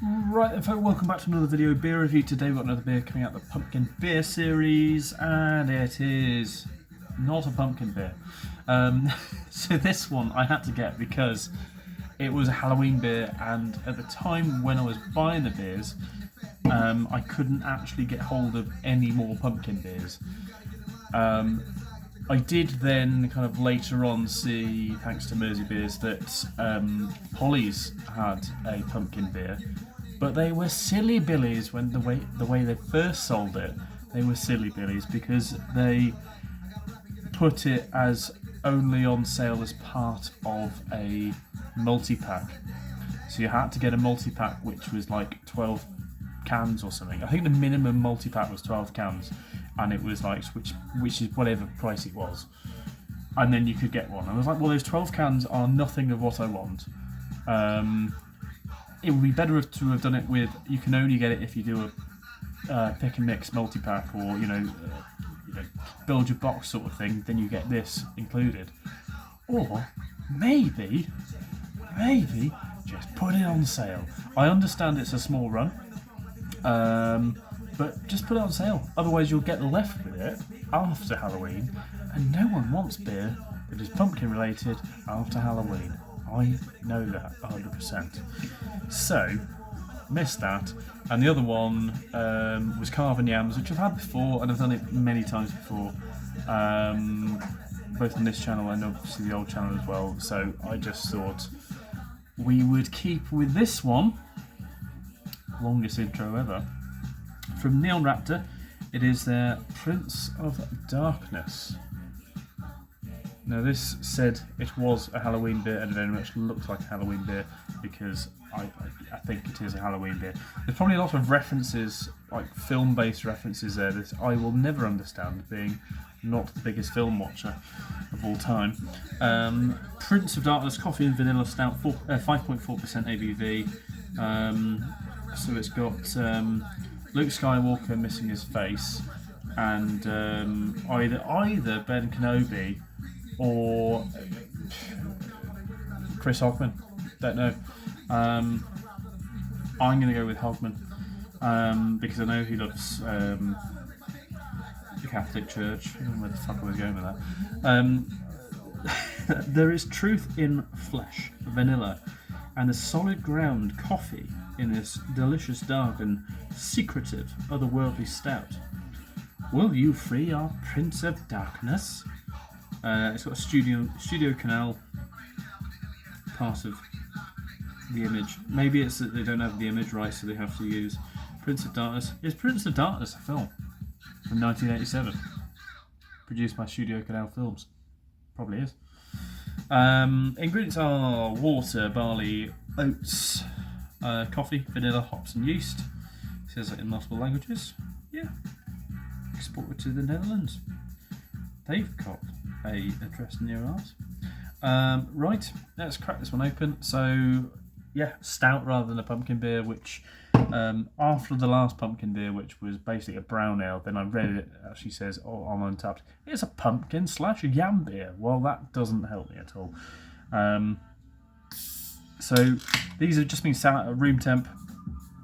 Right then folks, welcome back to another video beer review. Today we've got another beer coming out of the Pumpkin Beer series, and it is not a pumpkin beer. So this one I had to get because it was a Halloween beer, and at the time when I was buying the beers, I couldn't actually get hold of any more pumpkin beers. I did then kind of later on see, thanks to Mersey Beers, that Polly's had a pumpkin beer, but they were silly billies when the way they first sold it. They were silly billies because they put it as only on sale as part of a multi-pack. So you had to get a multi-pack which was like 12 cans or something. I think the minimum multi-pack was 12 cans, and it was like which is whatever price it was, and then you could get one. I was like, well, those 12 cans are nothing of what I want. It would be better to have done it with, you can only get it if you do a pick and mix multi-pack, or build your box sort of thing, then you get this included. Or maybe just put it on sale. I understand it's a small run, but just put it on sale. Otherwise you'll get left with it after Halloween, and no one wants beer that is pumpkin related after Halloween. I know that 100%. So, missed that. And the other one was carving yams, which I've had before, and I've done it many times before, both on this channel and obviously the old channel as well. So I just thought we would keep with this one. Longest intro ever. From Neon Raptor, it is their Prince of Darkness. Now this said it was a Halloween beer, and it very much looks like a Halloween beer because I think it is a Halloween beer. There's probably a lot of references, like film-based references there, that I will never understand, being not the biggest film watcher of all time. Prince of Darkness Coffee and Vanilla Stout, 5.4% ABV. So it's got Luke Skywalker missing his face, and either Ben Kenobi or Chris Hogman. Don't know. I'm going to go with Hogman because I know he loves the Catholic Church. I don't know where the fuck I was going with that. There is truth in flesh, vanilla, and a solid ground coffee in this delicious, dark, and secretive, otherworldly stout. Will you free our Prince of Darkness? It's got a studio canal part of the image. Maybe it's that they don't have the image right, so they have to use Prince of Darkness. Is Prince of Darkness a film from 1987? Produced by Studio Canal Films. Probably is. Ingredients are water, barley, oats, coffee, vanilla, hops and yeast. It says it in multiple languages. Yeah. Exported to the Netherlands. They've got a address near ours. Right, let's crack this one open. So, yeah, stout rather than a pumpkin beer, which after the last pumpkin beer, which was basically a brown ale, then I read it actually says on Untappd, it's a pumpkin / yam beer. Well, that doesn't help me at all. So these have just been sat at room temp,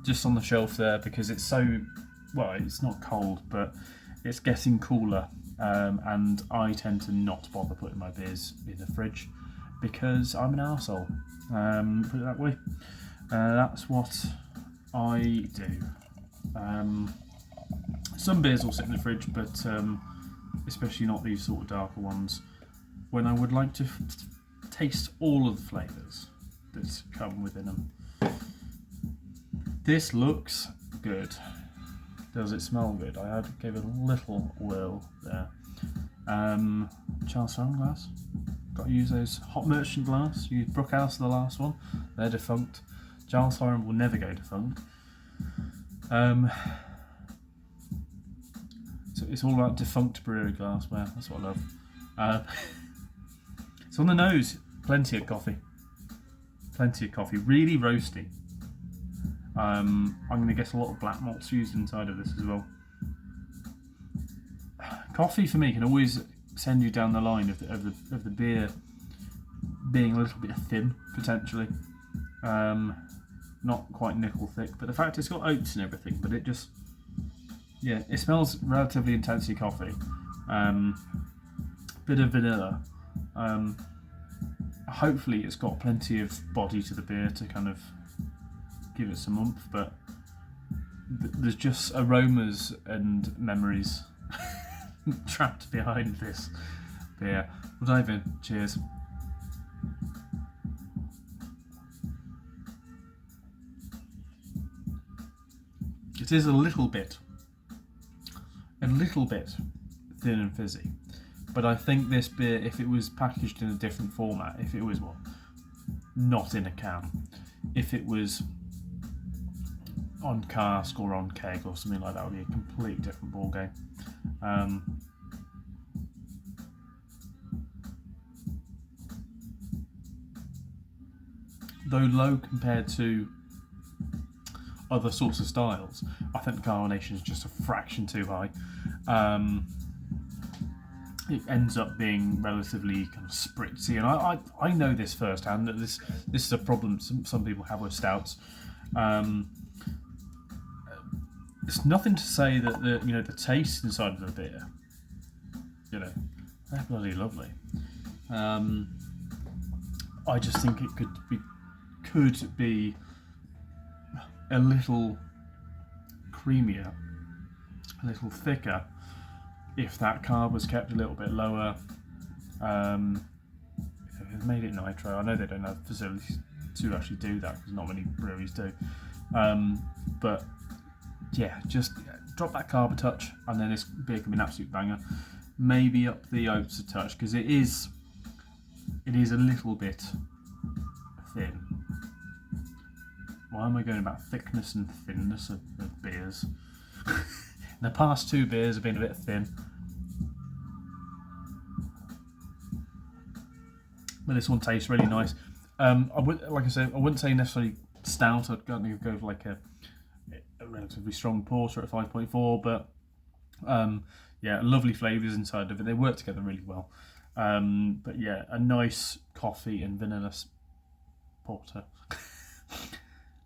just on the shelf there, because it's so, well, it's not cold, but it's getting cooler. And I tend to not bother putting my beers in the fridge because I'm an arsehole. Put it that way. That's what I do. Some beers will sit in the fridge, but especially not these sort of darker ones, when I would like to taste all of the flavours that come within them. This looks good. Does it smell good? I gave it a little whirl there. Charles Farm glass. Got to use those hot merchant glass. Use Brookhouse, the last one. They're defunct. Charles Farm will never go defunct. So it's all about defunct brewery glassware. That's what I love. It's on the nose. Plenty of coffee. Plenty of coffee. Really roasty. I'm going to guess a lot of black malts used inside of this as well. Coffee for me can always send you down the line of the beer being a little bit thin potentially. not quite nickel thick, but the fact it's got oats and everything, but it just, yeah, it smells relatively intensely coffee. Bit of vanilla. Hopefully it's got plenty of body to the beer to kind of give it some oomph, but there's just aromas and memories trapped behind this beer. We'll dive in. Cheers. It is a little bit thin and fizzy, but I think this beer, if it was packaged in a different format, if it was not in a can, if it was on cask or on keg or something like that, would be a completely different ball game. Though low compared to other sorts of styles, I think the carbonation is just a fraction too high. It ends up being relatively kind of spritzy, and I know this firsthand, that this is a problem some people have with stouts. It's nothing to say that the taste inside of the beer, they're bloody lovely. I just think it could be a little creamier, a little thicker, if that carb was kept a little bit lower. If they've made it nitro, I know they don't have facilities to actually do that because not many breweries do. But yeah, just drop that carb a touch, and then this beer can be an absolute banger. Maybe up the oats a touch, because it is a little bit thin. Why am I going about thickness and thinness of beers? The past two beers have been a bit thin, but this one tastes really nice. Like I said, I wouldn't say necessarily stout. I'd go for like a relatively strong porter at 5.4, but yeah, lovely flavours inside of it. They work together really well. But yeah, a nice coffee and vanilla porter.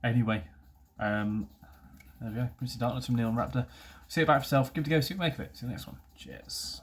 Anyway, there we go. Prince of Darkness from Neon Raptor. See it back for yourself. Give it a go. See what you make of it. See you next one. Cheers.